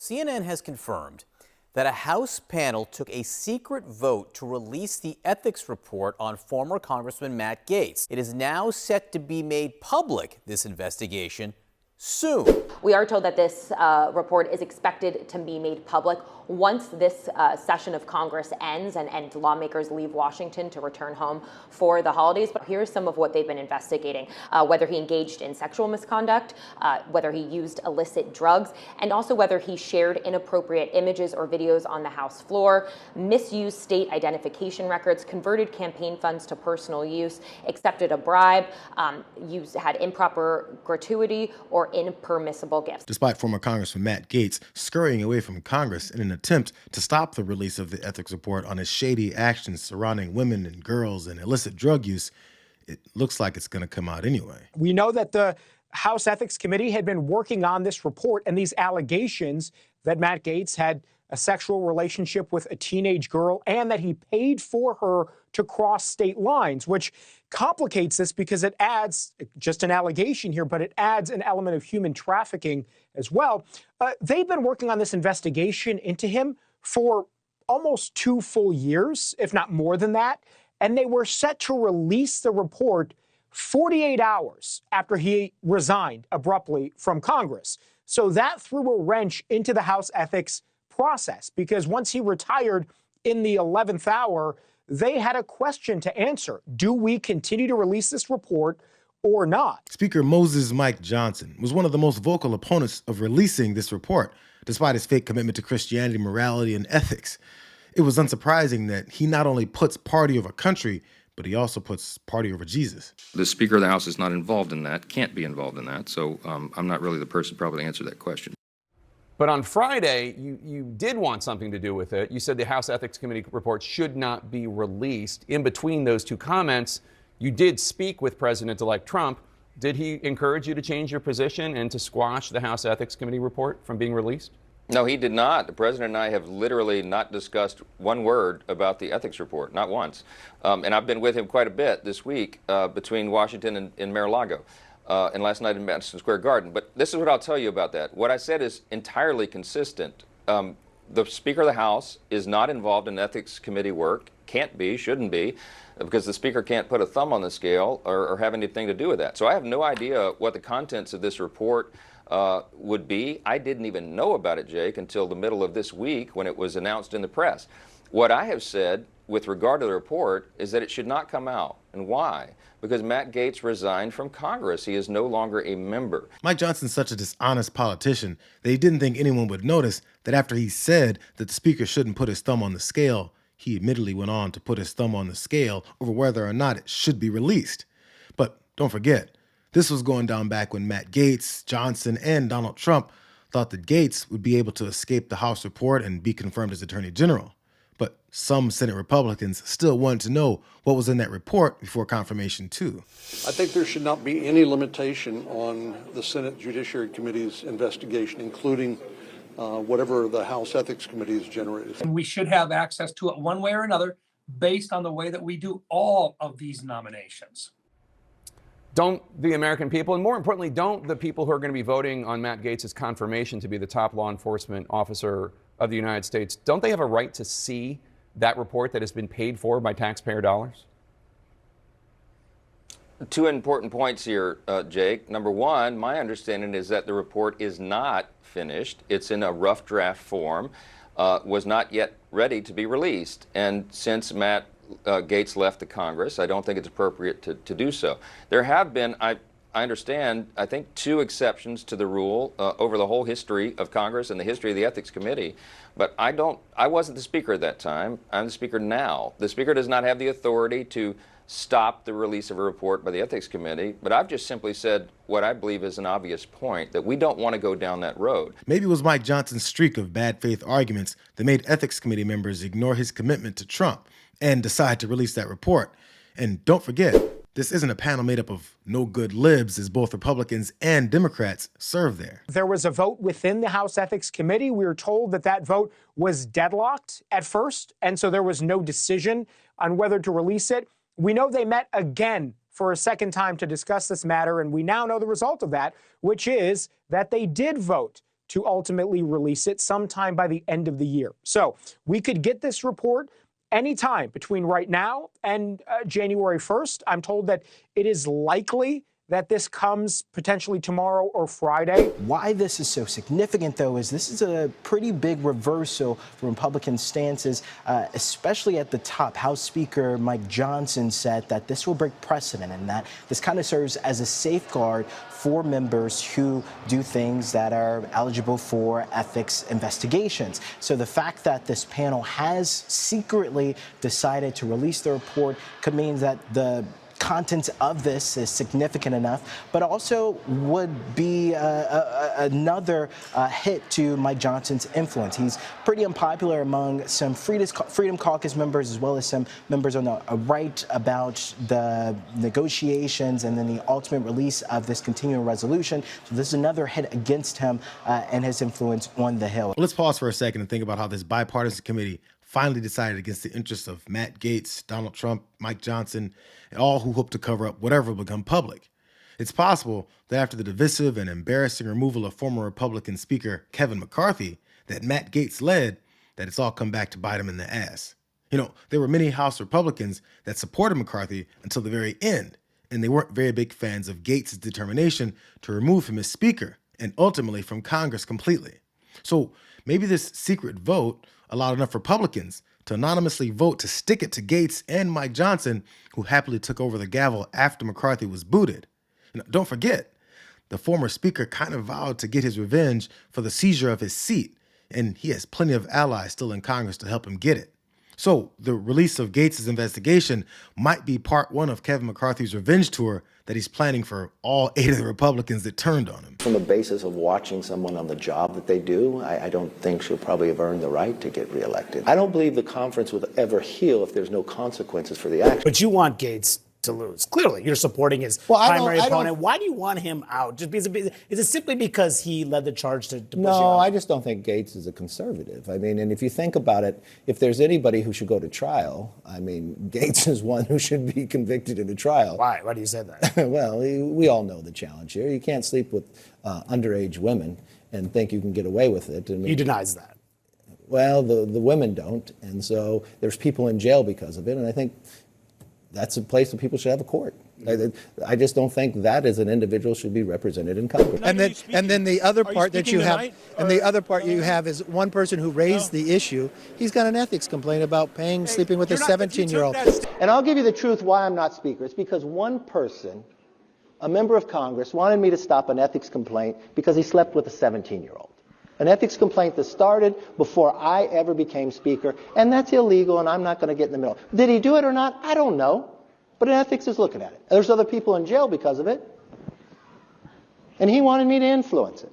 CNN has confirmed that a House panel took a secret vote to release the ethics report on former Congressman Matt Gaetz. It is now set to be made public, this investigation, soon. We are told that this report is expected to be made public once this session of Congress ends and lawmakers leave Washington to return home for the holidays. But here's some of what they've been investigating: whether he engaged in sexual misconduct, whether he used illicit drugs, and also whether he shared inappropriate images or videos on the House floor, misused state identification records, converted campaign funds to personal use, accepted a bribe, had improper gratuity or impermissible gifts. Despite former Congressman Matt Gaetz scurrying away from Congress in an attempt to stop the release of the ethics report on his shady actions surrounding women and girls and illicit drug use, it looks like it's going to come out anyway. We know that the House Ethics Committee had been working on this report and these allegations that Matt Gaetz had a sexual relationship with a teenage girl and that he paid for her to cross state lines, which complicates this because it adds just an allegation here, but it adds an element of human trafficking as well. They've been working on this investigation into him for almost 2 full years, if not more than that, and they were set to release the report 48 hours after he resigned abruptly from Congress. So that threw a wrench into the House ethics process, because once he retired in the 11th hour, they had a question to answer. Do we continue to release this report or not? Speaker Moses Mike Johnson was one of the most vocal opponents of releasing this report, despite his fake commitment to Christianity, morality, and ethics. It was unsurprising that he not only puts party over country, but he also puts party over Jesus. The Speaker of the House is not involved in that, can't be involved in that, so I'm not really the person probably to answer that question. But on Friday, you did want something to do with it. You said the House Ethics Committee report should not be released. In between those two comments, you did speak with President-elect Trump. Did he encourage you to change your position and to squash the House Ethics Committee report from being released? No, he did not. The President and I have literally not discussed one word about the ethics report, not once. And I've been with him quite a bit this week between Washington and Mar-a-Lago. And last night in Madison Square Garden. But this is what I'll tell you about that. What I said is entirely consistent. The Speaker of the House is not involved in ethics committee work, can't be, shouldn't be, because the Speaker can't put a thumb on the scale or have anything to do with that. So I have no idea what the contents of this report would be. I didn't even know about it, Jake, until the middle of this week when it was announced in the press. What I have said with regard to the report is that it should not come out. And why? Because Matt Gaetz resigned from Congress. He is no longer a member. Mike Johnson's such a dishonest politician that he didn't think anyone would notice that after he said that the Speaker shouldn't put his thumb on the scale, he admittedly went on to put his thumb on the scale over whether or not it should be released. But don't forget, this was going down back when Matt Gaetz, Johnson, and Donald Trump thought that Gaetz would be able to escape the House report and be confirmed as Attorney General. But some Senate Republicans still wanted to know what was in that report before confirmation, too. I think there should not be any limitation on the Senate Judiciary Committee's investigation, including whatever the House Ethics Committee has generated. And we should have access to it one way or another based on the way that we do all of these nominations. Don't the American people, and more importantly, don't the people who are going to be voting on Matt Gaetz's confirmation to be the top law enforcement officer of the United States, don't they have a right to see that report that has been paid for by taxpayer dollars? Two important points here, Jake. Number one, my understanding is that the report is not finished. It's in a rough draft form, was not yet ready to be released. And since Matt Gaetz left the Congress, I don't think it's appropriate to do so. There have been, I understand, I think 2 exceptions to the rule over the whole history of Congress and the history of the Ethics Committee. But I wasn't the Speaker at that time. I'm the Speaker now. The Speaker does not have the authority to stop the release of a report by the Ethics Committee, but I've just simply said what I believe is an obvious point, that we don't want to go down that road. Maybe it was Mike Johnson's streak of bad faith arguments that made Ethics Committee members ignore his commitment to Trump and decide to release that report. And don't forget, this isn't a panel made up of no good libs, as both Republicans and Democrats serve there. There was a vote within the House Ethics Committee. We were told that that vote was deadlocked at first, and so there was no decision on whether to release it. We know they met again for a second time to discuss this matter, and we now know the result of that, which is that they did vote to ultimately release it sometime by the end of the year. So we could get this report anytime between right now and January 1st. I'm told that it is likely that this comes potentially tomorrow or Friday. Why this is so significant, though, is this is a pretty big reversal from Republican stances, especially at the top. House Speaker Mike Johnson said that this will break precedent and that this kind of serves as a safeguard for members who do things that are eligible for ethics investigations. So the fact that this panel has secretly decided to release the report could mean that the content of this is significant enough, but also would be another hit to Mike Johnson's influence. He's pretty unpopular among some Freedom Caucus members as well as some members on the right about the negotiations and then the ultimate release of this continuing resolution. So this is another hit against him and his influence on the Hill. Let's pause for a second and think about how this bipartisan committee finally decided against the interests of Matt Gaetz, Donald Trump, Mike Johnson, and all who hope to cover up whatever will become public. It's possible that after the divisive and embarrassing removal of former Republican Speaker Kevin McCarthy that Matt Gaetz led, that it's all come back to bite him in the ass. You know, there were many House Republicans that supported McCarthy until the very end, and they weren't very big fans of Gaetz' determination to remove him as Speaker and ultimately from Congress completely. So maybe this secret vote allowed enough Republicans to anonymously vote to stick it to Gaetz and Mike Johnson, who happily took over the gavel after McCarthy was booted. And don't forget, the former speaker kind of vowed to get his revenge for the seizure of his seat, and he has plenty of allies still in Congress to help him get it. So the release of Gaetz' investigation might be part one of Kevin McCarthy's revenge tour that he's planning for all 8 of the Republicans that turned on him. From the basis of watching someone on the job that they do, I don't think she'll probably have earned the right to get reelected. I don't believe the conference will ever heal if there's no consequences for the action. But you want Gaetz to lose. Clearly, you're supporting his primary opponent. Why do you want him out? Just because, is it simply because he led the charge to push you out? No, I just don't think Gaetz is a conservative. I mean, and if you think about it, if there's anybody who should go to trial, I mean, Gaetz is one who should be convicted in a trial. Why? Why do you say that? Well, we all know the challenge here. You can't sleep with underage women and think you can get away with it. I mean, he denies that. Well, the women don't, and so there's people in jail because of it, and I think that's a place that people should have a court. I just don't think that as an individual should be represented in Congress. And then the other part that you have, and the other part you have is one person who raised the issue. He's got an ethics complaint about sleeping with a 17-year-old. And I'll give you the truth why I'm not Speaker. It's because one person, a member of Congress, wanted me to stop an ethics complaint because he slept with a 17-year-old. An ethics complaint that started before I ever became Speaker, and that's illegal, and I'm not going to get in the middle. Did he do it or not? I don't know. But ethics is looking at it. There's other people in jail because of it. And he wanted me to influence it.